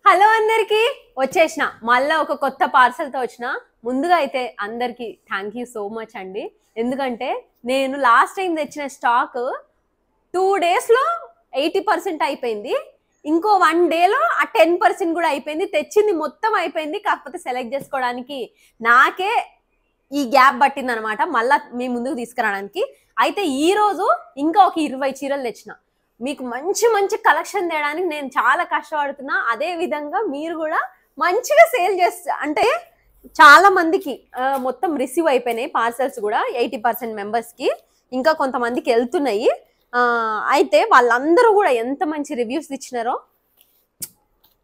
Hello అందరికి వచ్చేసిన మళ్ళీ ఒక కొత్త పార్సల్ తో వచ్చిన. ముందుగా అయితే అందరికి థ్యాంక్ యూ సో మచ్ అండి. ఎందుకంటే నేను లాస్ట్ టైం తెచ్చిన స్టాక్ 2 days లో 80% అయిపోయింది. ఇంకో 1 day లో ఆ 10% కూడా అయిపోయింది. తెచ్చింది మొత్తం అయిపోయింది. కాకపోతే సెలెక్ట్ చేసుకోవడానికి నాకే ఈ గ్యాప్ పట్టింది అనమాట మళ్ళా మీ ముందుకు తీసుకురావడానికి. అయితే ఈ రోజు ఇంకా ఒక 20 చీరలు తెచ్చిన. మీకు మంచి మంచి కలెక్షన్ తేయడానికి నేను చాలా కష్టపడుతున్నా. అదే విధంగా మీరు కూడా మంచిగా సేల్ చేస్తా అంటే చాలా మందికి మొత్తం రిసీవ్ అయిపోయినాయి పార్సల్స్ కూడా 80% మెంబర్స్కి. ఇంకా కొంతమందికి వెళ్తున్నాయి. అయితే వాళ్ళందరూ కూడా ఎంత మంచి రివ్యూస్ ఇచ్చినారో.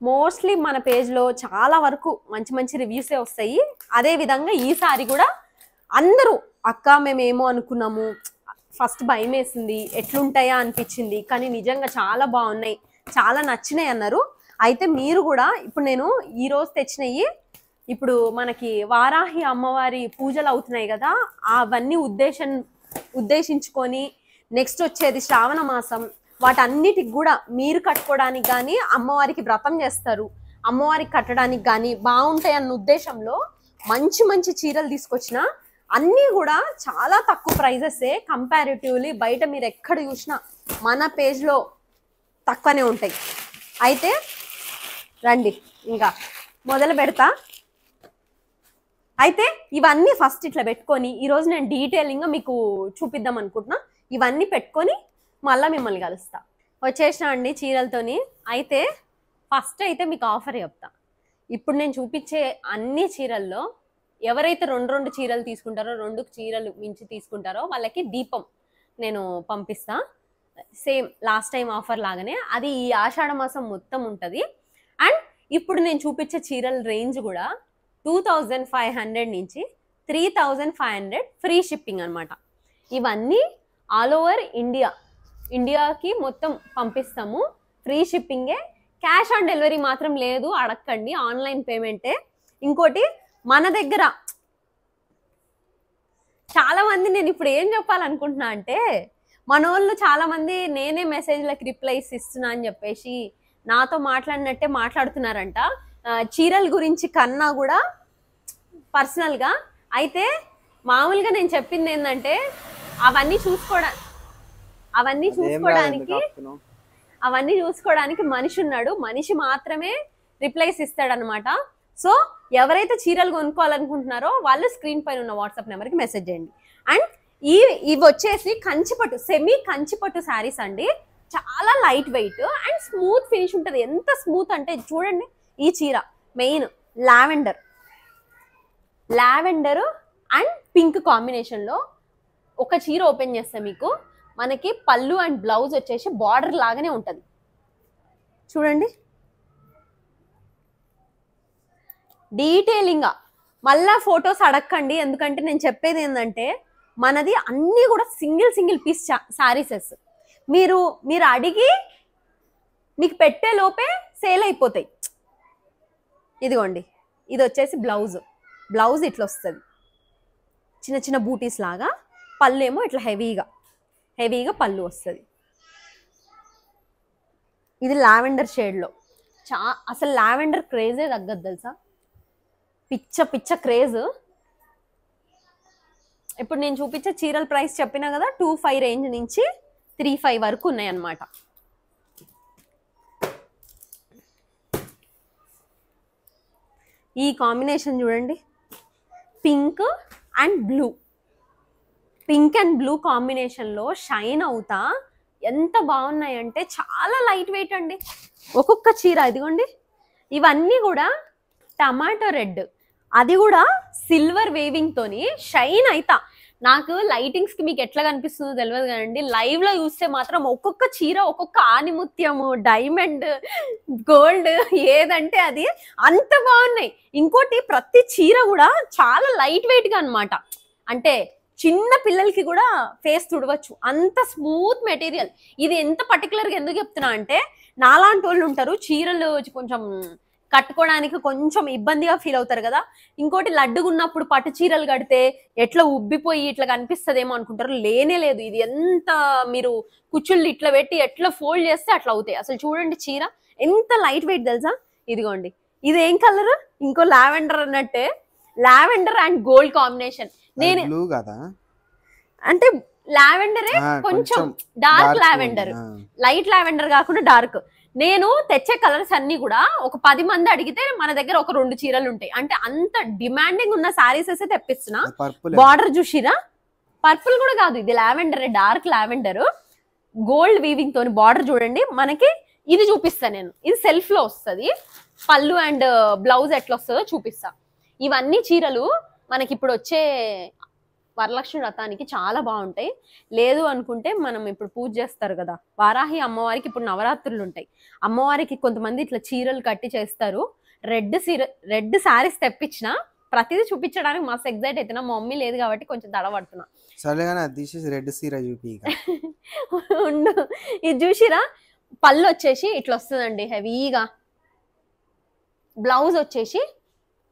మోస్ట్లీ మన పేజ్లో చాలా వరకు మంచి మంచి రివ్యూసే వస్తాయి. అదే విధంగా ఈసారి కూడా అందరూ అక్క మేమేమో అనుకున్నాము, ఫస్ట్ భయం వేసింది, ఎట్లుంటాయా అనిపించింది, కానీ నిజంగా చాలా బాగున్నాయి, చాలా నచ్చినాయి అన్నారు. అయితే మీరు కూడా ఇప్పుడు నేను ఈరోజు తెచ్చినవి ఇప్పుడు మనకి వారాహి అమ్మవారి పూజలు అవుతున్నాయి కదా, అవన్నీ ఉద్దేశించుకొని నెక్స్ట్ వచ్చేది శ్రావణ మాసం, వాటన్నిటికి కూడా మీరు కట్టుకోవడానికి కానీ అమ్మవారికి వ్రతం చేస్తారు, అమ్మవారికి కట్టడానికి కానీ బాగుంటాయి అన్న ఉద్దేశంలో మంచి మంచి చీరలు తీసుకొచ్చిన. అన్నీ కూడా చాలా తక్కువ ప్రైజెసే కంపారిటివ్లీ. బయట మీరు ఎక్కడ చూసినా మన పేజ్లో తక్కువనే ఉంటాయి. అయితే రండి ఇంకా మొదలు పెడతా. అయితే ఇవన్నీ ఫస్ట్ ఇట్లా పెట్టుకొని ఈరోజు నేను డీటెయిలింగ్గా మీకు చూపిద్దాం అనుకుంటున్నా. ఇవన్నీ పెట్టుకొని మళ్ళీ మిమ్మల్ని కలుస్తా. వచ్చేసిన అండి చీరలతోని. అయితే ఫస్ట్ అయితే మీకు ఆఫర్ చెప్తా. ఇప్పుడు నేను చూపించే అన్ని చీరల్లో ఎవరైతే 2 చీరలు తీసుకుంటారో, 2 చీరలు మించి తీసుకుంటారో వాళ్ళకి దీపం నేను పంపిస్తా. సేమ్ లాస్ట్ టైం ఆఫర్ లాగానే అది ఈ ఆషాఢ మాసం మొత్తం ఉంటుంది. అండ్ ఇప్పుడు నేను చూపించే చీరల రేంజ్ కూడా 2500 నుంచి 3500 ఫ్రీ షిప్పింగ్ అనమాట. ఇవన్నీ ఆల్ ఓవర్ ఇండియాకి మొత్తం పంపిస్తాము. ఫ్రీ షిప్పింగే, క్యాష్ ఆన్ డెలివరీ మాత్రం లేదు, అడగండి, ఆన్లైన్ పేమెంటే. ఇంకోటి మన దగ్గర చాలా మంది, నేను ఇప్పుడు ఏం చెప్పాలనుకుంటున్నా అంటే, మన వాళ్ళు చాలా మంది నేనే మెసేజ్లకు రిప్లైస్ ఇస్తున్నా అని చెప్పేసి నాతో మాట్లాడినట్టే మాట్లాడుతున్నారంట, చీరల గురించి కన్నా కూడా పర్సనల్గా. అయితే మామూలుగా నేను చెప్పింది ఏంటంటే అవన్నీ చూసుకోవడానికి మనిషి ఉన్నాడు, మనిషి మాత్రమే రిప్లైస్ ఇస్తాడనమాట. సో ఎవరైతే చీరలు కొనుక్కోవాలనుకుంటున్నారో వాళ్ళు స్క్రీన్ పైన ఉన్న వాట్సాప్ నెంబర్కి మెసేజ్ చేయండి. అండ్ ఇవి వచ్చేసి కంచిపట్టు, సెమీ కంచిపట్టు శారీస్ అండి. చాలా light weight and smooth finish ఉంటుంది. ఎంత స్మూత్ అంటే చూడండి, ఈ చీర మెయిన్ లావెండర్ అండ్ పింక్ కాంబినేషన్లో ఒక చీర ఓపెన్ చేస్తే మీకు మనకి పళ్ళు అండ్ బ్లౌజ్ వచ్చేసి బార్డర్ లాగానే ఉంటుంది. చూడండి డీటెయిలింగ్గా. మళ్ళా ఫొటోస్ అడగండి, ఎందుకంటే నేను చెప్పేది ఏంటంటే మనది అన్నీ కూడా సింగిల్ పీస్ శారీసెస్. మీరు అడిగి మీకు పెట్టే లోపే సేల్ అయిపోతాయి. ఇదిగోండి, ఇది వచ్చేసి బ్లౌజ్ ఇట్లా వస్తుంది, చిన్న చిన్న బూటీస్ లాగా. పళ్ళు ఏమో ఇట్లా హెవీగా పళ్ళు వస్తుంది. ఇది లావెండర్ షేడ్లో. అసలు లావెండర్ క్రేజే తగ్గదు తెలుసా, పిచ్చ క్రేజ్. ఇప్పుడు నేను చూపించే చీరల ప్రైస్ చెప్పినా కదా, 25 రేంజ్ నుంచి 35 వరకు ఉన్నాయన్నమాట. ఈ కాంబినేషన్ చూడండి, పింక్ అండ్ బ్లూ కాంబినేషన్లో షైన్ అవుతా ఎంత బాగున్నాయంటే చాలా లైట్ వెయిట్ అండి ఒక్కొక్క చీర. ఇదిగోండి, ఇవన్నీ కూడా టమాటో రెడ్, అది కూడా సిల్వర్ వేవింగ్ తోని షైన్ అయితా. నాకు లైటింగ్స్ కి మీకు ఎట్లా కనిపిస్తుందో తెలియదు కదండి, లైవ్ లో చూస్తే మాత్రం ఒక్కొక్క చీర ఒక్కొక్క ఆనిముత్యము, డైమండ్, గోల్డ్ ఏదంటే అది అంత బాగున్నాయి. ఇంకోటి ప్రతి చీర కూడా చాలా లైట్ వెయిట్ గా అనమాట. అంటే చిన్న పిల్లలకి కూడా ఫేస్ తుడవచ్చు, అంత స్మూత్ మెటీరియల్. ఇది ఎంత పర్టికులర్గా ఎందుకు చెప్తున్నా అంటే, నాలాంటి వాళ్ళు ఉంటారు చీరలు కొంచెం కట్టుకోవడానికి కొంచెం ఇబ్బందిగా ఫీల్ అవుతారు కదా. ఇంకోటి లడ్డుగా ఉన్నప్పుడు పట్టు చీరలు కడితే ఎట్లా ఉబ్బిపోయి ఇట్లా కనిపిస్తుందేమో అనుకుంటారు, లేనే లేదు. ఇది ఎంత మీరు కుచ్చుళ్ళు ఇట్లా పెట్టి ఎట్లా ఫోల్డ్ చేస్తే అట్లా అవుతాయి. అసలు చూడండి చీర ఎంత లైట్ వెయిట్ తెలుసా. ఇదిగోండి, ఇది ఏం కలర్? ఇంకో లావెండర్ అన్నట్టే, లావెండర్ అండ్ గోల్డ్ కాంబినేషన్. నేను బ్లూ కదా అంటే లావెండరే, కొంచెం డార్క్ లావెండర్, లైట్ లావెండర్ కాకుండా డార్క్. నేను తెచ్చే కలర్స్ అన్ని కూడా ఒక 10 మంది అడిగితే మన దగ్గర ఒక 2 చీరలు ఉంటాయి. అంటే అంత డిమాండింగ్ ఉన్న సారీస్ అయితే తెప్పిస్తున్నా. బార్డర్ చూసిరా, పర్పుల్ కూడా కాదు, ఇది lavender, dark lavender, gold weaving తోని బార్డర్ చూడండి. మనకి ఇది చూపిస్తా నేను, ఇది సెల్ఫ్ లో వస్తుంది. పళ్ళు అండ్ బ్లౌజ్ ఎట్లా వస్తుందో చూపిస్తా. ఇవన్నీ చీరలు మనకి ఇప్పుడు వచ్చే వరలక్ష్మి వ్రతానికి చాలా బాగుంటాయి. లేదు అనుకుంటే మనం ఇప్పుడు పూజ చేస్తారు కదా వారాహి అమ్మవారికి, ఇప్పుడు నవరాత్రులు ఉంటాయి, అమ్మవారికి కొంతమంది ఇట్లా చీరలు కట్టి చేస్తారు. రెడ్ సారీస్ తెప్పించిన ప్రతిదీ చూపించడానికి మస్తు ఎగ్జైట్ అవుతున్నా. మా మమ్మీ లేదు కాబట్టి కొంచెం తడబడుతున్నా. రెడ్ సీర చూపి ఉండు. ఇది చూసిరా, పళ్ళు వచ్చేసి ఇట్లా వస్తుందండి హెవీగా. బ్లౌజ్ వచ్చేసి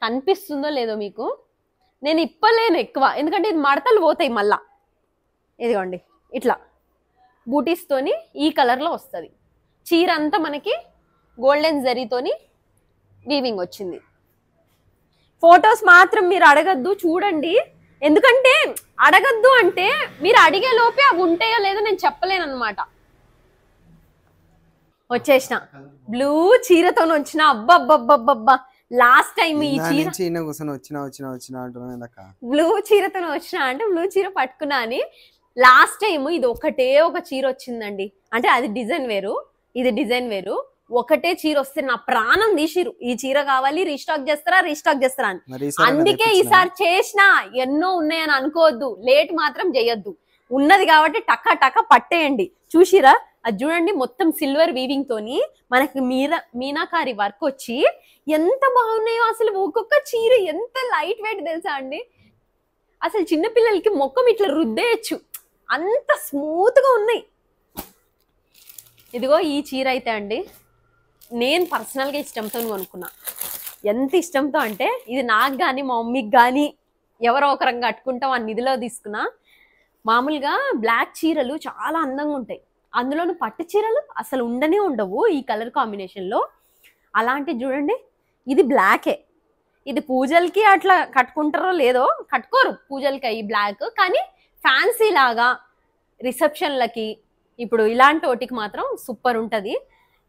కనిపిస్తుందో లేదో మీకు, నేను ఇప్పలేను ఎక్కువ ఎందుకంటే ఇది మడతలు పోతాయి మళ్ళా. ఇదిగోండి ఇట్లా బూటీస్తోని ఈ కలర్లో వస్తుంది. చీర అంతా మనకి గోల్డెన్ జరీతోని వీవింగ్ వచ్చింది. ఫొటోస్ మాత్రం మీరు అడగద్దు, చూడండి. ఎందుకంటే అడగద్దు అంటే మీరు అడిగే లోపే అవి ఉంటాయో లేదో నేను చెప్పలేను అనమాట. వచ్చేసిన బ్లూ చీరతో వచ్చిన, అబ్బబ్బబ్బబ్బబ్బా లాస్ట్ టైం ఈ చీర బ్లూ చీరతో వచ్చిన అంటే బ్లూ చీర పట్టుకున్నా అని. లాస్ట్ టైం ఇది ఒకటే ఒక చీర వచ్చిందండి, అంటే అది డిజైన్ వేరు, ఇది డిజైన్ వేరు. ఒకటే చీర వస్తే నా ప్రాణం తీసిరు, ఈ చీర కావాలి, రీస్టాక్ చేస్తారా అని. అందుకే ఈసారి చేసిన, ఎన్నో ఉన్నాయని అనుకోవద్దు, లేట్ మాత్రం చేయొద్దు. ఉన్నది కాబట్టి టక్క టక్క పట్టేయండి. చూసిరా, అది చూడండి, మొత్తం సిల్వర్ వీవింగ్ తోని మనకి మీనాకారి వర్క్ వచ్చి ఎంత బాగున్నాయో. అసలు ఒక్కొక్క చీర ఎంత లైట్ వెయిట్ తెలుసా అండి, అసలు చిన్నపిల్లలకి మొక్కం ఇట్లా రుద్దేయచ్చు, అంత స్మూత్ గా ఉన్నాయి. ఇదిగో ఈ చీర అయితే అండి నేను పర్సనల్గా ఇష్టంతో కొనుక్కున్నా. ఎంత ఇష్టంతో అంటే ఇది నాకు కానీ మా మమ్మీకి కానీ ఎవరో ఒకరంగా కట్టుకుంటాం ఆ నిధిలో తీసుకున్నా. మామూలుగా బ్లాక్ చీరలు చాలా అందంగా ఉంటాయి, అందులోనూ పట్టు చీరలు అసలు ఉండనే ఉండవు ఈ కలర్ కాంబినేషన్లో. అలాంటిది చూడండి, ఇది బ్లాకే. ఇది పూజలకి అట్లా కట్టుకుంటారో లేదో, కట్టుకోరు పూజలకి ఈ బ్లాక్, కానీ ఫ్యాన్సీ లాగా రిసెప్షన్లకి ఇప్పుడు ఇలాంటి వాటికి మాత్రం సూపర్ ఉంటుంది.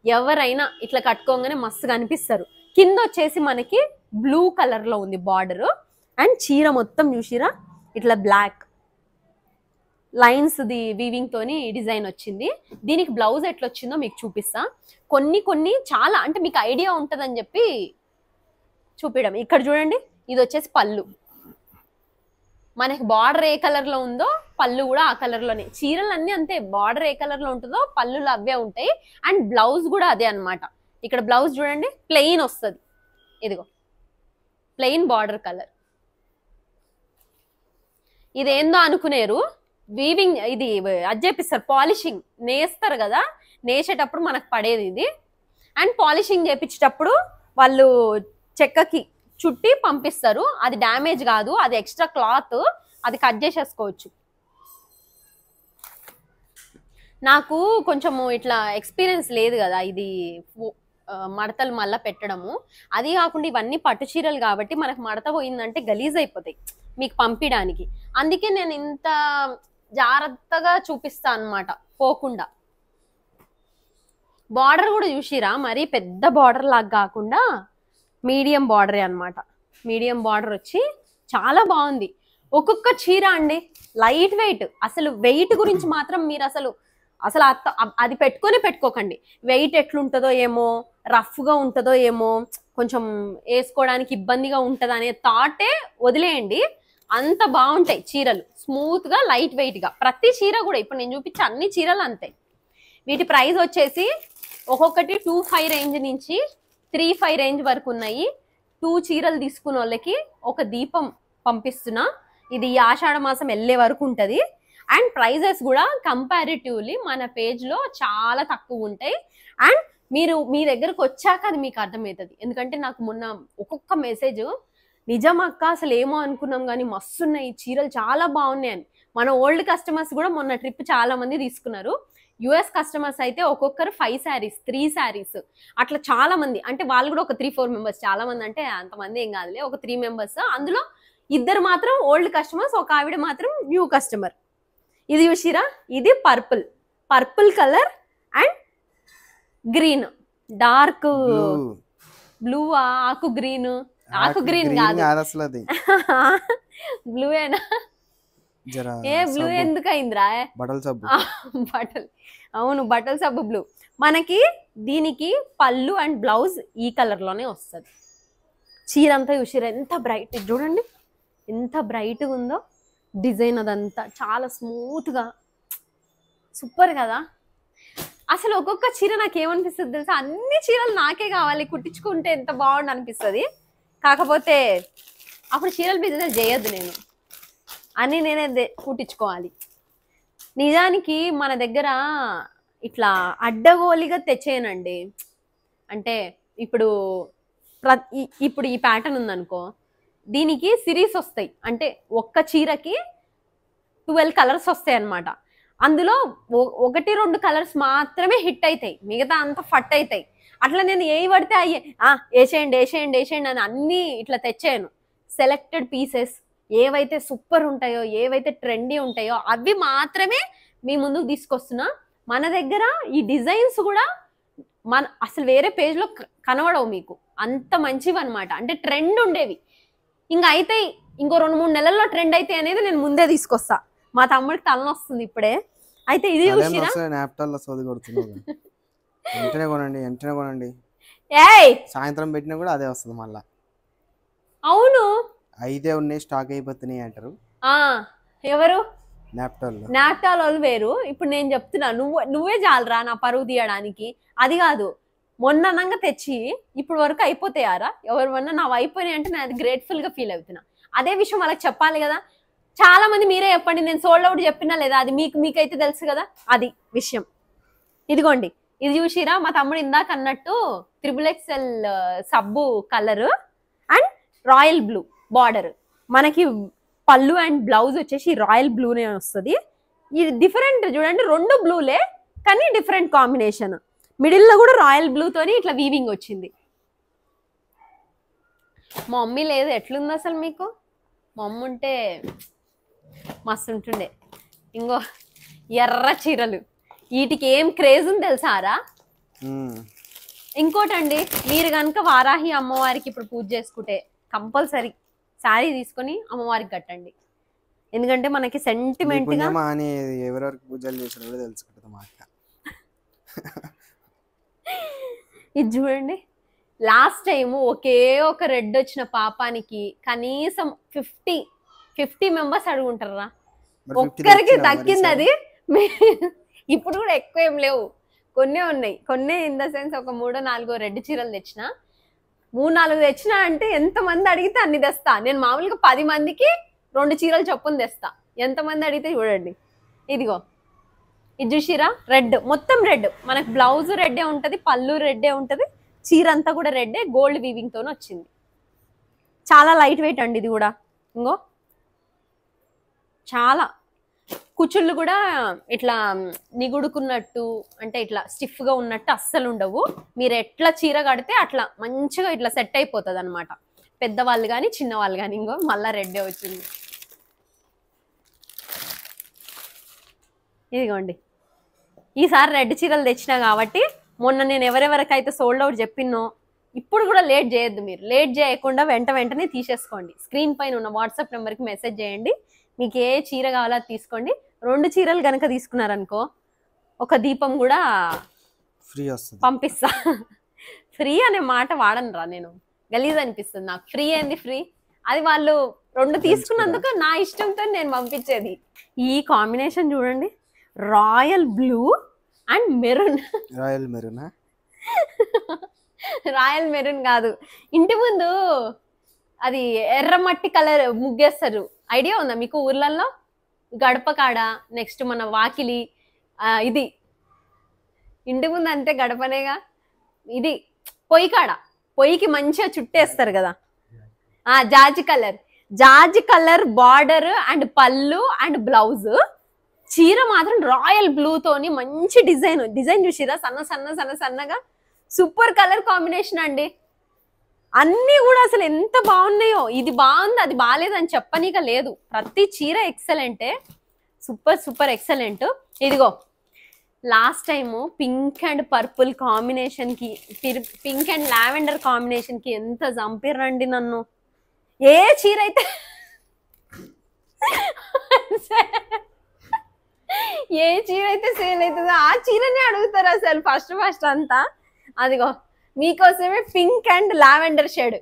ఎవరైనా ఇట్లా కట్టుకోగానే మస్తుగా అనిపిస్తారు. కింద వచ్చేసి మనకి బ్లూ కలర్లో ఉంది బార్డర్, అండ్ చీర మొత్తం చూసిరా ఇట్లా బ్లాక్ లైన్స్ ది వీవింగ్ తోని డిజైన్ వచ్చింది. దీనికి బ్లౌజ్ ఎట్లా వచ్చిందో మీకు చూపిస్తా. కొన్ని చాలా అంటే మీకు ఐడియా ఉంటుందని చెప్పి చూపించడం. ఇక్కడ చూడండి, ఇది వచ్చేసి పళ్ళు, మనకి బార్డర్ ఏ కలర్ లో ఉందో పళ్ళు కూడా ఆ కలర్ లోనే. చీరలు అన్ని అంతే, బార్డర్ ఏ కలర్ లో ఉంటుందో పళ్ళులు అవే ఉంటాయి. అండ్ బ్లౌజ్ కూడా అదే అన్నమాట. ఇక్కడ బ్లౌజ్ చూడండి ప్లెయిన్ వస్తుంది, ఇదిగో ప్లెయిన్ బార్డర్ కలర్. ఇదేందో అనుకునేరు, వీవింగ్ ఇది అది చేపిస్తారు, పాలిషింగ్ నేస్తారు కదా, నేసేటప్పుడు మనకు పడేది ఇది. అండ్ పాలిషింగ్ చేపించేటప్పుడు వాళ్ళు చెక్కకి చుట్టి పంపిస్తారు. అది డ్యామేజ్ కాదు, అది ఎక్స్ట్రా క్లాత్, అది కట్ చేసేసుకోవచ్చు. నాకు కొంచెము ఇట్లా ఎక్స్పీరియన్స్ లేదు కదా ఇది మడతలు మళ్ళీ పెట్టడము. అది కాకుండా ఇవన్నీ పట్టు చీరలు కాబట్టి మనకు మడత పోయిందంటే గలీజ్ అయిపోతాయి మీకు పంపించడానికి. అందుకే నేను ఇంత జాగ్రత్తగా చూపిస్తా అన్నమాట పోకుండా. బార్డర్ కూడా చూసిరా, మరీ పెద్ద బార్డర్ లాగా కాకుండా మీడియం బార్డరే అనమాట. మీడియం బార్డర్ వచ్చి చాలా బాగుంది. ఒక్కొక్క చీర అండి లైట్ వెయిట్. అసలు వెయిట్ గురించి మాత్రం మీరు అసలు అది పెట్టుకోకండి. వెయిట్ ఎట్లుంటుందో ఏమో, రఫ్గా ఉంటుందో ఏమో, కొంచెం వేసుకోవడానికి ఇబ్బందిగా ఉంటుంది అనే థాటే వదిలేయండి. అంత బాగుంటాయి చీరలు, స్మూత్గా లైట్ వెయిట్గా. ప్రతి చీర కూడా ఇప్పుడు నేను చూపించే అన్ని చీరలు అంతే. వీటి ప్రైస్ వచ్చేసి ఒక్కొక్కటి 2,500 రేంజ్ నుంచి 3,500 రేంజ్ వరకు ఉన్నాయి. 2 చీరలు తీసుకున్న వాళ్ళకి ఒక దీపం పంపిస్తున్నా. ఇది ఆషాఢ మాసం వెళ్ళే వరకు ఉంటుంది. అండ్ ప్రైజెస్ కూడా కంపారిటివ్లీ మన పేజ్లో చాలా తక్కువ ఉంటాయి. అండ్ మీరు మీ దగ్గరకు వచ్చాక అది మీకు అర్థమవుతుంది. ఎందుకంటే నాకు మొన్న ఒక్కొక్క మెసేజ్, నిజం అక్క అసలు ఏమో అనుకున్నాం కానీ మస్తున్నాయి చీరలు, చాలా బాగున్నాయి అని. మన ఓల్డ్ కస్టమర్స్ కూడా మొన్న ట్రిప్ చాలా మంది తీసుకున్నారు. యుఎస్ కస్టమర్స్ అయితే ఒక్కొక్కరు 5 శారీస్ 3 శారీస్ అట్లా చాలా మంది, అంటే వాళ్ళు కూడా ఒక 3-4 మెంబర్స్, చాలా మంది అంటే అంతమంది ఏం కాదులే, ఒక 3 మెంబర్స్, అందులో 2 మాత్రం ఓల్డ్ కస్టమర్స్, ఒక ఆవిడ మాత్రం న్యూ కస్టమర్. ఇది చూసిరా, ఇది purple colour and green, dark blue, ఆకు గ్రీన్ కాదు అసలు అది బ్లూ ఏనా, ఏ బ్లూ ఎందుకు అయిందిరా, బట్టల సబ్బు బట్టలు, అవును బట్టల సబ్బు బ్లూ. మనకి దీనికి పళ్ళు అండ్ బ్లౌజ్ ఈ కలర్ లోనే వస్తుంది. చీర అంతా చూసిరా ఎంత బ్రైట్, చూడండి ఎంత బ్రైట్గా ఉందో డిజైన్, అదంతా చాలా స్మూత్ గా సూపర్ కదా. అసలు ఒక్కొక్క చీర నాకు ఏమనిపిస్తుంది తెలుసా, అన్ని చీరలు నాకే కావాలి, కుట్టించుకుంటే ఎంత బాగుండు అనిపిస్తుంది. కాకపోతే అప్పుడు చీరల బిజినెస్ చేయొద్దు నేను, అని నేనే కుట్టించుకోవాలి. నిజానికి మన దగ్గర ఇట్లా అడ్డగోలిగా తెచ్చేయనండి. అంటే ఇప్పుడు ఈ ప్యాటర్న్ ఉందనుకో, దీనికి సిరీస్ వస్తాయి, అంటే ఒక్క చీరకి 12 కలర్స్ వస్తాయి అన్నమాట. అందులో 1-2 కలర్స్ మాత్రమే హిట్ అవుతాయి, మిగతా అంతా ఫట్ అవుతాయి. అట్లా నేను ఏవి పడితే అయ్యే వేసేయండి అని అన్ని ఇట్లా తెచ్చాను. సెలెక్టెడ్ పీసెస్ ఏవైతే సూపర్ ఉంటాయో, ఏవైతే ట్రెండీ ఉంటాయో అవి మాత్రమే మీ ముందుకు తీసుకొస్తున్నా. మన దగ్గర ఈ డిజైన్స్ కూడా అసలు వేరే పేజ్లో కనబడవు మీకు, అంత మంచివి అనమాట. అంటే ట్రెండ్ ఉండేవి ఇంకా అయితే ఇంకో 2-3 నెలల్లో ట్రెండ్ అయితే అనేది నేను ముందే తీసుకొస్తా. మా తమ్ముడికి తలనొస్తుంది ఇప్పుడే. అయితే ఇది చూసిరా, సాయంత్రం పెట్టినా కూడా అదే వస్తుంది మళ్ళా. అవును అయితే ఉన్నాయి, స్టాక్ అయిపోతున్నాయి అంటారు. ఎవరు నాప్టాల్ వాళ్ళు వేరు. ఇప్పుడు నేను చెప్తున్నా, నువ్వే చాలరా నా పరువు తీయడానికి. అది కాదు, మొన్నంగా తెచ్చి ఇప్పుడు వరకు అయిపోతాయారా, ఎవరివన్నా నావి అయిపోయినాయి అంటే నేను అది గ్రేట్ఫుల్ గా ఫీల్ అవుతున్నా. అదే విషయం వాళ్ళకి చెప్పాలి కదా. చాలా మంది మీరే చెప్పండి, నేను సోల్డ్ అవుట్ చెప్పినా లేదా, అది మీకైతే తెలుసు కదా అది విషయం. ఇదిగోండి, ఇది చూసిరా, మా తమ్ముడు ఇందాక అన్నట్టు XXL సబ్బు colour and royal blue border. మనకి పళ్ళు అండ్ బ్లౌజ్ వచ్చేసి రాయల్ బ్లూనే వస్తుంది. ఇది డిఫరెంట్ చూడండి, 2 బ్లూలే కానీ డిఫరెంట్ కాంబినేషన్. మిడిల్ లో కూడా రాయల్ బ్లూ తోని ఇట్లా వీవింగ్ వచ్చింది. మా మమ్మీ లేదు, ఎట్లుంది అసలు మీకు? మా మమ్మీ ఉంటే మస్తు ఉంటుండే. ఇంకో ఎర్ర చీరలు, వీటికి ఏం క్రేజ్ ఉంది తెలుసారా. ఇంకోటండి, మీరు కనుక వారాహి అమ్మవారికి ఇప్పుడు పూజ చేసుకుంటే కంపల్సరీ శారీ తీసుకొని అమ్మవారికి కట్టండి. ఎందుకంటే మనకి సెంటిమెంట్ గా ఎవరెవరికి పూజలు చేసారో కూడా తెలుసుకుంటుంది మా అక్క. ఇది చూడండి, లాస్ట్ టైం ఒకే ఒక రెడ్ వచ్చిన పాపానికి కనీసం 50 మెంబర్స్ అడుగుంటారా, ఒక్కరికి దక్కింది అది. ఇప్పుడు కూడా ఎక్కువ ఏం లేవు, కొన్నే ఉన్నాయి. కొన్నే ఇన్ ద సెన్స్ ఒక 3-4 రెడ్ చీరలు తెచ్చిన, 3-4 తెచ్చినా అంటే ఎంతమంది అడిగితే అన్ని తెస్తా. నేను మామూలుగా 10 మందికి 2 చీరలు చొప్పున తెస్తా, ఎంతమంది అడిగితే చూడండి. ఇదిగో ఇది చూసిరా, రెడ్, మొత్తం రెడ్. మనకు బ్లౌజ్ రెడ్డే ఉంటది, పళ్ళు రెడ్డే ఉంటది, చీర అంతా కూడా రెడ్డే, గోల్డ్ వీవింగ్ తోనే వచ్చింది. చాలా లైట్ వెయిట్ అండి ఇది కూడా. ఇంకో చాలా కుచ్చుళ్ళు కూడా ఇట్లా నిగుడుకున్నట్టు, అంటే ఇట్లా స్టిఫ్ గా ఉన్నట్టు అస్సలు ఉండవు. మీరు ఎట్లా చీర కడితే అట్లా మంచిగా ఇట్లా సెట్ అయిపోతుంది అనమాట, పెద్దవాళ్ళు కానీ చిన్నవాళ్ళు కానీ. ఇంకో మళ్ళా రెడ్డే వచ్చింది. ఇదిగోండి, ఈసారి రెడ్ చీరలు తెచ్చినా కాబట్టి మొన్న నేను ఎవరెవరికైతే సోల్డ్ అవుట్ చెప్పినో, ఇప్పుడు కూడా లేట్ చేయొద్దు. మీరు లేట్ చేయకుండా వెంటనే తీసేసుకోండి. స్క్రీన్ పైన ఉన్న వాట్సాప్ నెంబర్కి మెసేజ్ చేయండి, మీకు ఏ చీర కావాలో అది తీసుకోండి. 2 చీరలు కనుక తీసుకున్నారనుకో, ఒక దీపం కూడా ఫ్రీ వస్తుంది, పంపిస్తా. ఫ్రీ అనే మాట వాడనురా నేను, గలీజ్ అనిపిస్తుంది నాకు. ఫ్రీ ఏంది ఫ్రీ, అది వాళ్ళు 2 తీసుకున్నందుకు నా ఇష్టంతో నేను పంపించేది. ఈ కాంబినేషన్ చూడండి, royal blue and maroon. Royal maroon కాదు, ఇంటి ముందు అది ఎర్రమట్టి కలర్ ముగ్గేస్తారు, ఐడియా ఉందా మీకు? ఊర్లలో గడప కాడ, నెక్స్ట్ మన వాకిలి, ఇది ఇంటి ముందు అంతే గడపనేగా, ఇది పొయ్యి కాడ, పొయ్యికి మంచిగా చుట్టేస్తారు కదా, జాజి కలర్ బార్డర్ అండ్ పళ్ళు అండ్ బ్లౌజ్. చీర మాత్రం రాయల్ బ్లూ తోని మంచి డిజైన్ చూసిరా, సన్నగా సూపర్ కలర్ కాంబినేషన్ అండి. అన్ని కూడా అసలు ఎంత బాగున్నాయో, ఇది బాగుంది అది బాగాలేదు అని చెప్పనీక లేదు, ప్రతి చీర ఎక్సలెంటే, సూపర్ ఎక్సలెంట్. ఇదిగో last time pink and purple combination కి, పింక్ అండ్ లావెండర్ కాంబినేషన్ కి ఎంత చంపిర్రండి నన్ను. ఏ చీర అయితే సేల్ అవుతుందో ఆ చీరనే అడుగుతారు అసలు ఫస్ట్ అంతా. అదిగో మీకోసమే pink and lavender shade,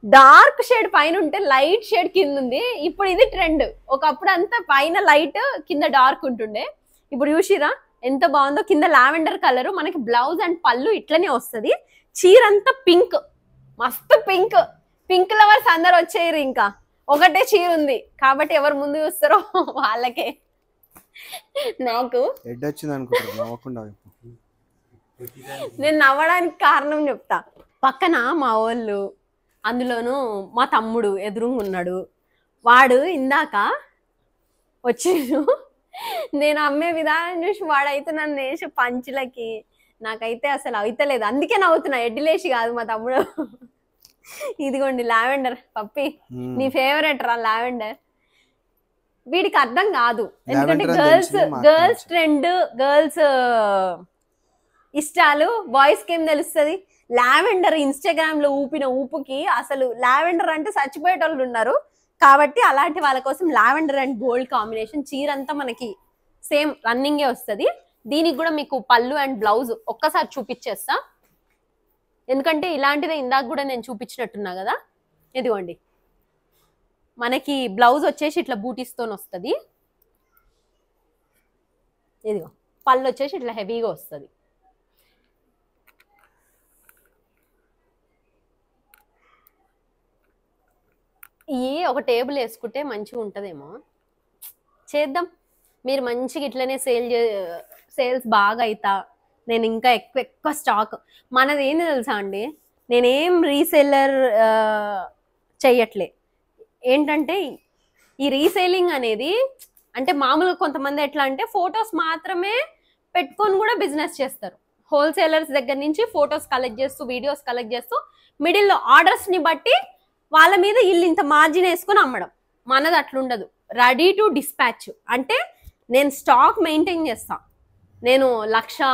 dark shade పైన ఉంటే లైట్ షేడ్ కింద ఉంది. ఇప్పుడు ఇది ట్రెండ్. ఒకప్పుడు అంతా పైన లైట్ కింద డార్క్ ఉంటుండే, ఇప్పుడు చూసిరా ఎంత బాగుందో. కింద లావెండర్ కలర్, మనకి బ్లౌజ్ అండ్ పళ్ళు ఇట్లనే వస్తుంది. చీర అంతా పింక్, మస్తు పింక్ లవర్స్ అందరు వచ్చేయరు. ఇంకా ఒకటే చీర ఉంది కాబట్టి ఎవరు ముందు చూస్తారో వాళ్ళకే. నాకు నేను నవ్వడానికి కారణం చెప్తా. పక్కన మా వాళ్ళు, అందులోనూ మా తమ్ముడు ఎదురుగా ఉన్నాడు. వాడు ఇందాక వచ్చిండు, నేను అమ్మే విధానం చూసి వాడైతే నన్ను వేసి పంచులకి, నాకైతే అసలు అవుతలేదు. అందుకే నవ్వుతున్నా, ఎడ్డిలేసి కాదు మా తమ్ముడు. ఇదిగోండి లావెండర్ పప్పి, నీ ఫేవరెట్ రా లావెండర్. వీడికి అర్థం కాదు, ఎందుకంటే గర్ల్స్ ట్రెండ్, గర్ల్స్ ఇష్టాలు బాయ్స్ కి ఏం తెలుస్తుంది. లావెండర్ ఇన్స్టాగ్రామ్ లో ఊపిన ఊపుకి అసలు లావెండర్ అంటే చచ్చిపోయేటోళ్ళు ఉన్నారు. కాబట్టి అలాంటి వాళ్ళ కోసం లావెండర్ అండ్ గోల్డ్ కాంబినేషన్. చీర అంతా మనకి సేమ్ రన్నింగే వస్తుంది. దీనికి కూడా మీకు పళ్ళు అండ్ బ్లౌజ్ ఒక్కసారి చూపించేస్తా, ఎందుకంటే ఇలాంటిదే ఇందాక కూడా నేను చూపించినట్టున్నా కదా. ఇదిగోండి మనకి బ్లౌజ్ వచ్చేసి ఇట్లా బూటీస్తో వస్తుంది. ఇదిగో పళ్ళు వచ్చేసి ఇట్లా హెవీగా వస్తుంది. ఈ ఒక టేబుల్ వేసుకుంటే మంచిగా ఉంటుందేమో, చేద్దాం. మీరు మంచిగా ఇట్లనే సేల్స్ బాగా అవుతా, నేను ఇంకా ఎక్కువ స్టాక్. మనది ఏంది తెలుసా అండి, నేనేం రీసెల్లర్ చెయ్యట్లే. ఏంటంటే ఈ రీసేలింగ్ అనేది అంటే మామూలుగా కొంతమంది ఎట్లా అంటే ఫొటోస్ మాత్రమే పెట్టుకొని కూడా బిజినెస్ చేస్తారు. హోల్సేలర్స్ దగ్గర నుంచి ఫొటోస్ కలెక్ట్ చేస్తూ, వీడియోస్ కలెక్ట్ చేస్తూ, మిడిల్లో ఆర్డర్స్ని బట్టి వాళ్ళ మీద ఇల్లు ఇంత మార్జిన్ వేసుకొని అమ్మడం. మనది అట్లుండదు, రెడీ టు డిస్పాచ్. అంటే నేను స్టాక్ మెయింటైన్ చేస్తా. నేను 1,00,000,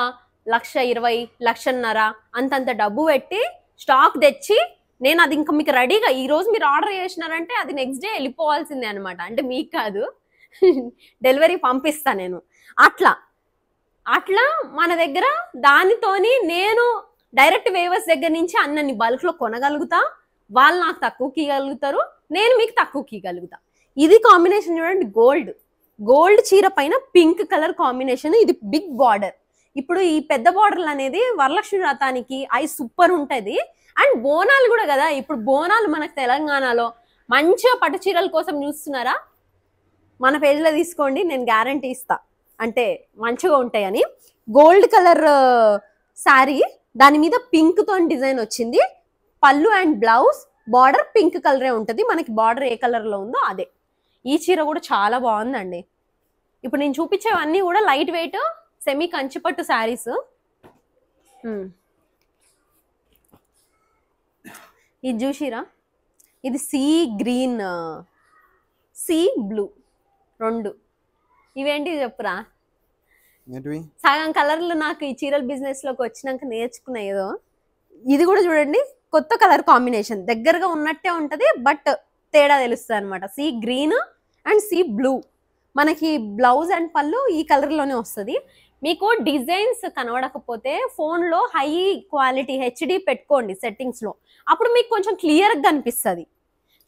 1,20,000, 1,50,000 అంతంత డబ్బు పెట్టి స్టాక్ తెచ్చి నేను అది ఇంకా మీకు రెడీగా, ఈ రోజు మీరు ఆర్డర్ చేసినారంటే అది నెక్స్ట్ డే వెళ్ళిపోవాల్సిందే అనమాట. అంటే మీకు కాదు, డెలివరీ పంపిస్తా నేను. అట్లా మన దగ్గర దానితోని నేను డైరెక్ట్ వేవర్స్ దగ్గర నుంచి అన్నన్ని బల్క్ లో కొనగలుగుతా, వాళ్ళు నాకు తక్కువకి ఇవ్వగలుగుతారు, నేను మీకు తక్కువకి ఇవ్వగలుగుతా. ఇది కాంబినేషన్ చూడండి, గోల్డ్ చీర పైన పింక్ కలర్ కాంబినేషన్. ఇది బిగ్ బార్డర్. ఇప్పుడు ఈ పెద్ద బార్డర్లు అనేది వరలక్ష్మి వ్రతానికి అవి సూపర్ ఉంటుంది. అండ్ బోనాలు కూడా కదా, ఇప్పుడు బోనాలు మనకు తెలంగాణలో మంచిగా పట్టు చీరల కోసం చూస్తున్నారా, మన పేజ్లో తీసుకోండి, నేను గ్యారంటీ ఇస్తా, అంటే మంచిగా ఉంటాయని. గోల్డ్ కలర్ శారీ, దాని మీద పింక్ తో డిజైన్ వచ్చింది. పళ్ళు అండ్ బ్లౌజ్ బార్డర్ పింక్ కలరే ఉంటుంది. మనకి బార్డర్ ఏ కలర్ లో ఉందో అదే. ఈ చీర కూడా చాలా బాగుందండి. ఇప్పుడు నేను చూపించేవన్నీ కూడా లైట్ వెయిట్ సెమీ కంచిపట్టు శారీస్. ఇది చూసిరా, ఇది సీ గ్రీన్, సీ బ్లూ, రెండు. ఇవేంటి చెప్పురా, సగం కలర్లు నాకు ఈ చీరల బిజినెస్ లోకి వచ్చినాక నేర్చుకున్నా ఏదో. ఇది కూడా చూడండి, కొత్త కలర్ కాంబినేషన్, దగ్గరగా ఉన్నట్టే ఉంటది బట్ తేడా తెలుస్తుంది అనమాట. Sea green and sea blue. మనకి బ్లౌజ్ అండ్ పళ్ళు ఈ కలర్ లోనే వస్తుంది. మీకు డిజైన్స్ కనబడకపోతే ఫోన్లో హై క్వాలిటీ హెచ్డి పెట్టుకోండి సెట్టింగ్స్ లో, అప్పుడు మీకు కొంచెం క్లియర్గా కనిపిస్తుంది.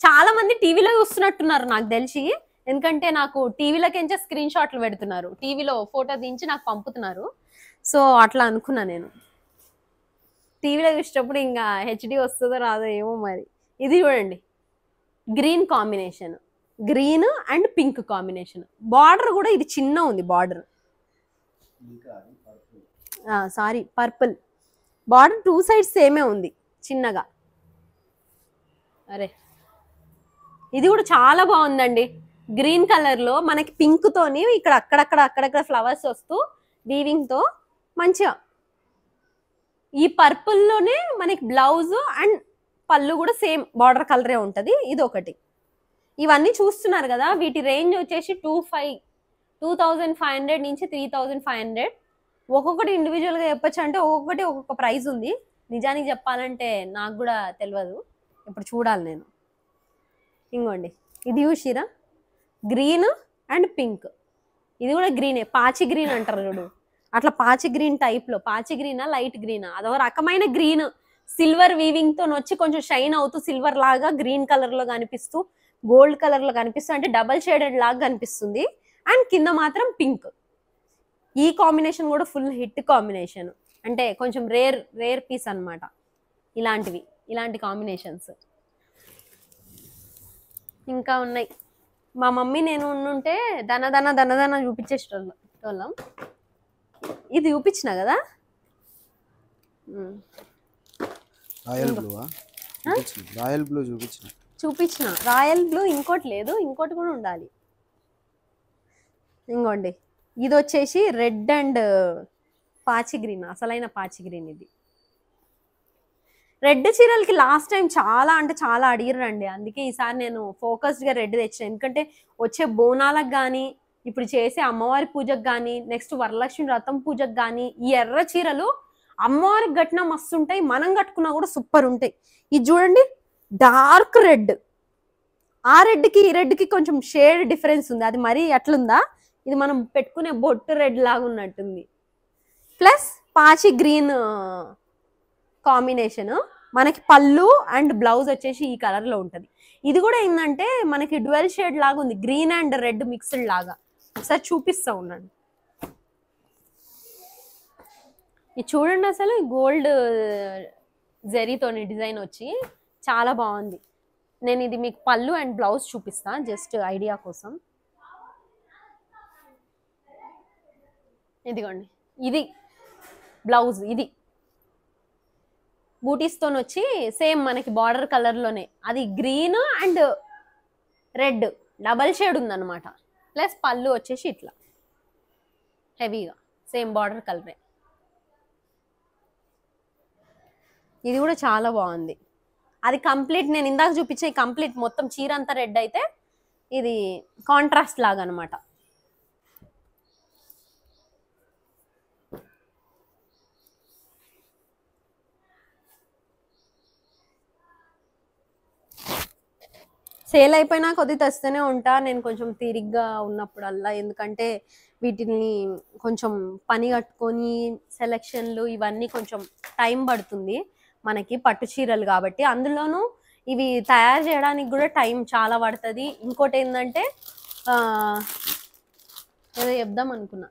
చాలా మంది టీవీలో చూస్తున్నట్టున్నారు నాకు తెలిసి, ఎందుకంటే నాకు టీవీలోకించే స్క్రీన్ షాట్లు పెడుతున్నారు, టీవీలో ఫోటో దించి నాకు పంపుతున్నారు. సో అట్లా అనుకున్నా నేను. టీవీలో చూసేటప్పుడు ఇంకా హెచ్డి వస్తుందో రాదో ఏమో మరి. ఇది చూడండి, green combination, green and pink combination. Border కూడా ఇది చిన్న ఉంది border, sorry purple. Border 2 sides సేమే ఉంది చిన్నగా. అరే ఇది కూడా చాలా బాగుందండి. గ్రీన్ కలర్ లో మనకి పింక్ తోని ఇక్కడ అక్కడక్కడ ఫ్లవర్స్ వస్తూ వీవింగ్ తో మంచిగా, ఈ పర్పుల్ లోనే మనకి బ్లౌజ్ అండ్ పళ్ళు కూడా సేమ్ బార్డర్ కలరే ఉంటది. ఇది ఒకటి. ఇవన్నీ చూస్తున్నారు కదా, వీటి రేంజ్ వచ్చేసి 2500 నుంచి 3500. ఒక్కొక్కటి ఇండివిజువల్ గా చెప్పొచ్చు అంటే ఒక్కొక్కటి ఒక్కొక్క ప్రైస్ ఉంది. నిజానికి చెప్పాలంటే నాకు కూడా తెలియదు, ఇప్పుడు చూడాలి నేను. ఇంకోండి ఇది చూసిరా, గ్రీన్ అండ్ పింక్. ఇది కూడా గ్రీనే, పాచి గ్రీన్ అంటారు చూడు, అట్లా పాచి గ్రీన్ టైప్ లో. పాచి గ్రీనా లైట్ గ్రీనా, అదో రకమైన గ్రీన్ సిల్వర్ వీవింగ్ తో వచ్చి కొంచెం షైన్ అవుతూ సిల్వర్ లాగా గ్రీన్ కలర్ లో కనిపిస్తూ గోల్డ్ కలర్ లో కనిపిస్తూ అంటే డబల్ షేడెడ్ లాగా కనిపిస్తుంది. అండ్ కింద మాత్రం పింక్. ఈ కాంబినేషన్ కూడా ఫుల్ హిట్ కాంబినేషన్, అంటే కొంచెం రేర్ పీస్ అన్నమాట. ఇలాంటి కాంబినేషన్స్ ఇంకా ఉన్నాయి. మా మమ్మీ నేను ఉంటే దన చూపించేటోళ్ళం. ఇది చూపించిన కదా, చూపించిన రాయల్ బ్లూ. ఇంకోటి లేదు, ఇంకోటి కూడా ఉండాలి. ఇంకోండి ఇది వచ్చేసి రెడ్ అండ్ పాచి గ్రీన్, అసలైన పాచి గ్రీన్. ఇది రెడ్ చీరలకి లాస్ట్ టైం చాలా అంటే చాలా అడిగిరండి, అందుకే ఈసారి నేను ఫోకస్డ్గా రెడ్ తెచ్చిన. ఎందుకంటే వచ్చే బోనాలకు కానీ, ఇప్పుడు చేసే అమ్మవారి పూజకు కానీ, నెక్స్ట్ వరలక్ష్మి వ్రతం పూజకు కానీ ఈ ఎర్ర చీరలు అమ్మవారికి కట్టినా మస్తు ఉంటాయి, మనం కట్టుకున్నా కూడా సూపర్ ఉంటాయి. ఇది చూడండి డార్క్ రెడ్, ఆ రెడ్కి ఈ రెడ్కి కొంచెం షేడ్ డిఫరెన్స్ ఉంది. అది మరీ అట్లుందా, ఇది మనం పెట్టుకునే బొట్టు రెడ్ లాగా ఉన్నట్టుంది. ప్లస్ పాచి గ్రీన్ కాంబినేషన్. మనకి పళ్ళు అండ్ బ్లౌజ్ వచ్చేసి ఈ కలర్ లో ఉంటది. ఇది కూడా ఏంటంటే మనకి డ్యువల్ షేడ్ లాగా ఉంది, గ్రీన్ అండ్ రెడ్ మిక్స్డ్ లాగా. ఒకసారి చూపిస్తా ఉండండి. ఇది చూడండి, అసలు గోల్డ్ జరీతోని డిజైన్ వచ్చి చాలా బాగుంది. నేను ఇది మీకు పళ్ళు అండ్ బ్లౌజ్ చూపిస్తా జస్ట్ ఐడియా కోసం. ఇదిగోండి, ఇది బ్లౌజ్. ఇది బూటీస్తో వచ్చి సేమ్ మనకి బార్డర్ కలర్లోనే, అది green and red double shade ఉందన్నమాట. ప్లస్ పళ్ళు వచ్చేసి ఇట్లా హెవీగా సేమ్ బార్డర్ కలరే. ఇది కూడా చాలా బాగుంది. అది కంప్లీట్ నేను ఇందాక చూపించే కంప్లీట్ మొత్తం చీర అంతా రెడ్ అయితే ఇది కాంట్రాస్ట్ లాగా అనమాట. సేల్ అయిపోయినా కొద్ది తెస్తూనే ఉంటా నేను కొంచెం తీరిగ్గా ఉన్నప్పుడల్లా, ఎందుకంటే వీటిని కొంచెం పని కట్టుకొని సెలెక్షన్లు ఇవన్నీ కొంచెం టైం పడుతుంది మనకి, పట్టు చీరలు కాబట్టి. అందులోనూ ఇవి తయారు చేయడానికి కూడా టైం చాలా పడుతుంది. ఇంకోటి ఏంటంటే ఏదో చెప్దాం అనుకున్నా,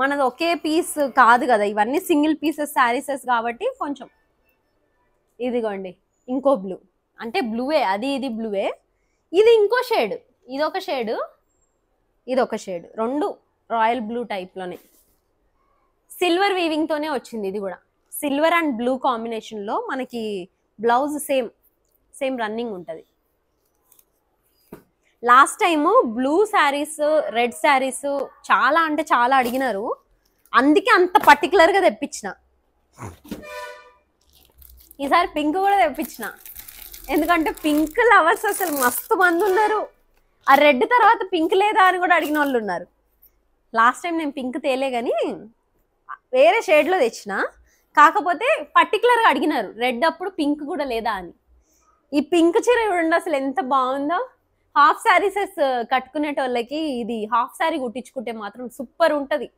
మనది ఒకే పీస్ కాదు కదా, ఇవన్నీ సింగిల్ పీసెస్ శారీసెస్ కాబట్టి కొంచెం. ఇదిగోండి ఇంకో బ్లూ, అంటే బ్లూవే అది, ఇది బ్లూవే, ఇది ఇంకో షేడ్, ఇదొక షేడు, ఇదొక షేడ్, రెండు రాయల్ బ్లూ టైప్లోనే సిల్వర్ వీవింగ్తోనే వచ్చింది. ఇది కూడా సిల్వర్ అండ్ బ్లూ కాంబినేషన్లో మనకి బ్లౌజ్ సేమ్ రన్నింగ్ ఉంటుంది. Last time blue saris red saris చాలా అంటే చాలా అడిగినారు, అందుకే అంత పర్టికులర్గా తెప్పించిన. ఈసారి పింక్ కూడా తెప్పించిన, ఎందుకంటే పింక్ లవర్స్ అసలు మస్తు మంది ఉన్నారు. ఆ రెడ్ తర్వాత పింక్ లేదా అని కూడా అడిగిన వాళ్ళు ఉన్నారు. లాస్ట్ టైం నేను పింక్ తేలే కానీ వేరే షేడ్లో తెచ్చిన, కాకపోతే పర్టికులర్గా అడిగినారు రెడ్ అప్పుడు పింక్ కూడా లేదా అని. ఈ పింక్ చీర చూడండి అసలు ఎంత బాగుందో. హాఫ్ శారీసెస్ కట్టుకునేటోళ్ళకి ఇది హాఫ్ శారీ కుట్టించుకుంటే మాత్రం సూపర్ ఉంటుంది.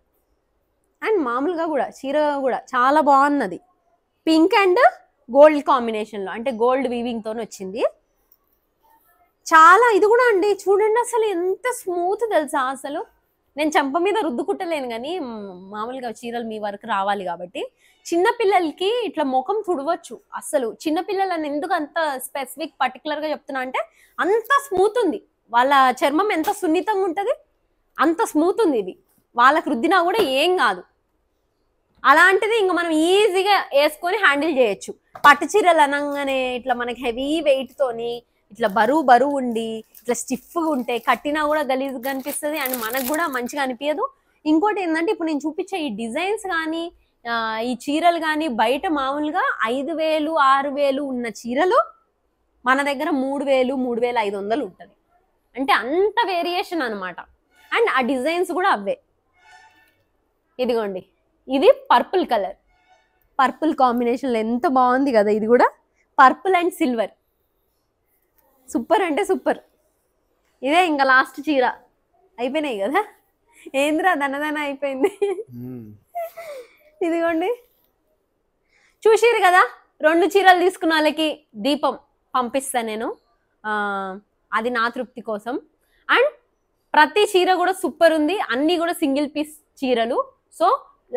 అండ్ మామూలుగా కూడా చీర కూడా చాలా బాగున్నది, పింక్ అండ్ గోల్డ్ కాంబినేషన్లో, అంటే గోల్డ్ వీవింగ్తో వచ్చింది చాలా. ఇది కూడా అండి చూడండి అసలు ఎంత స్మూత్ తెలుసా, అసలు నేను చెంప మీద రుద్దుకుంటలేను కానీ మామూలుగా చీరలు మీ వరకు రావాలి కాబట్టి. చిన్నపిల్లలకి ఇట్లా ముఖం తుడవచ్చు. అసలు చిన్నపిల్లలని ఎందుకు అంత స్పెసిఫిక్ పర్టికులర్గా చెప్తున్నా అంటే అంత స్మూత్ ఉంది, వాళ్ళ చర్మం ఎంత సున్నితంగా ఉంటుంది అంత స్మూత్ ఉంది. ఇది వాళ్ళకి రుద్దినా కూడా ఏం కాదు. అలాంటిది ఇంకా మనం ఈజీగా వేసుకొని హ్యాండిల్ చేయొచ్చు. పట్టు చీరలు అనగానే ఇట్లా మనకి హెవీ వెయిట్తోని ఇట్లా బరువు ఉండి ఇట్లా స్టిఫ్గా ఉంటే కట్టినా కూడా గలీజ్గా అనిపిస్తుంది అండ్ మనకు కూడా మంచిగా అనిపించదు. ఇంకోటి ఏంటంటే ఇప్పుడు నేను చూపించే ఈ డిజైన్స్ కానీ ఈ చీరలు కానీ బయట మామూలుగా 5,000 6,000 ఉన్న చీరలు మన దగ్గర 3,000 3,500 ఉంటుంది. అంటే అంత వేరియేషన్ అనమాట. అండ్ ఆ డిజైన్స్ కూడా అవే. ఇదిగోండి, ఇది పర్పుల్ కలర్, పర్పుల్ కాంబినేషన్లో ఎంత బాగుంది కదా. ఇది కూడా పర్పుల్ అండ్ సిల్వర్, సూపర్ అంటే సూపర్. ఇదే ఇంకా లాస్ట్ చీర, అయిపోయినాయి కదా. ఏంద్రా దనదన అయిపోయింది. ఇదిగోండి, చూసిరు కదా, 2 చీరలు తీసుకున్న వాళ్ళకి దీపం పంపిస్తాను నేను, అది నా తృప్తి కోసం. అండ్ ప్రతి చీర కూడా సూపర్ ఉంది, అన్నీ కూడా సింగిల్ పీస్ చీరలు. సో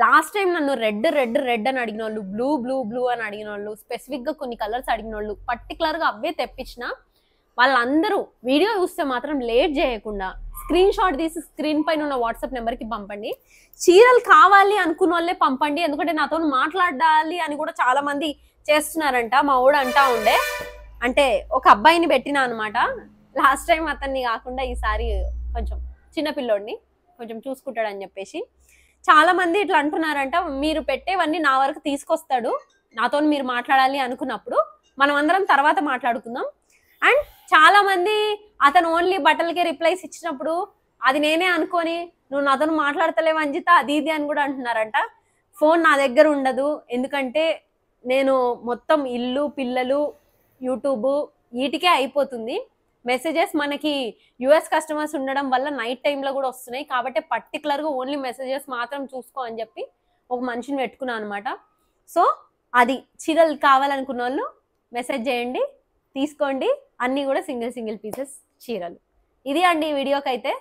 లాస్ట్ టైం నన్ను రెడ్ అని అడిగిన వాళ్ళు, బ్లూ అని అడిగిన వాళ్ళు, స్పెసిఫిక్గా కొన్ని కలర్స్ అడిగిన వాళ్ళు, పర్టికులర్గా అవే తెప్పించిన వాళ్ళందరూ వీడియో చూస్తే మాత్రం లేట్ చేయకుండా స్క్రీన్ షాట్ తీసి స్క్రీన్ పైన ఉన్న వాట్సాప్ నెంబర్కి పంపండి. చీరలు కావాలి అనుకున్న వాళ్ళే పంపండి, ఎందుకంటే నాతో మాట్లాడాలి అని కూడా చాలా మంది చేస్తున్నారంట. మా ఊడు అంటా ఉండే, అంటే ఒక అబ్బాయిని పెట్టినా అనమాట. లాస్ట్ టైం అతన్ని కాకుండా ఈసారి కొంచెం చిన్నపిల్లోడిని కొంచెం చూసుకుంటాడని చెప్పేసి చాలా మంది ఇట్లా అంటున్నారంట. మీరు పెట్టేవన్నీ నా వరకు తీసుకొస్తాడు, నాతో మీరు మాట్లాడాలి అనుకున్నప్పుడు మనం అందరం తర్వాత మాట్లాడుకుందాం. అండ్ చాలా మంది అతను ఓన్లీ బట్టలకే రిప్లైస్ ఇచ్చినప్పుడు అది నేనే అనుకొని నువ్వు నాతో మాట్లాడతలేవు అంజిత అది ఇది అని కూడా అంటున్నారంట. ఫోన్ నా దగ్గర ఉండదు, ఎందుకంటే నేను మొత్తం ఇల్లు పిల్లలు యూట్యూబ్ వీటికే అయిపోతుంది. మెసేజెస్ మనకి యుఎస్ కస్టమర్స్ ఉండడం వల్ల నైట్ టైంలో కూడా వస్తున్నాయి, కాబట్టి పర్టికులర్గా ఓన్లీ మెసేజెస్ మాత్రం చూసుకో అని చెప్పి ఒక మనిషిని పెట్టుకున్నాను అనమాట. సో అది చీరలు కావాలనుకున్న వాళ్ళు మెసేజ్ చేయండి, తీసుకోండి. అన్నీ కూడా సింగిల్ పీసెస్ చీరలు. ఇది అండి ఈ వీడియోకి అయితే.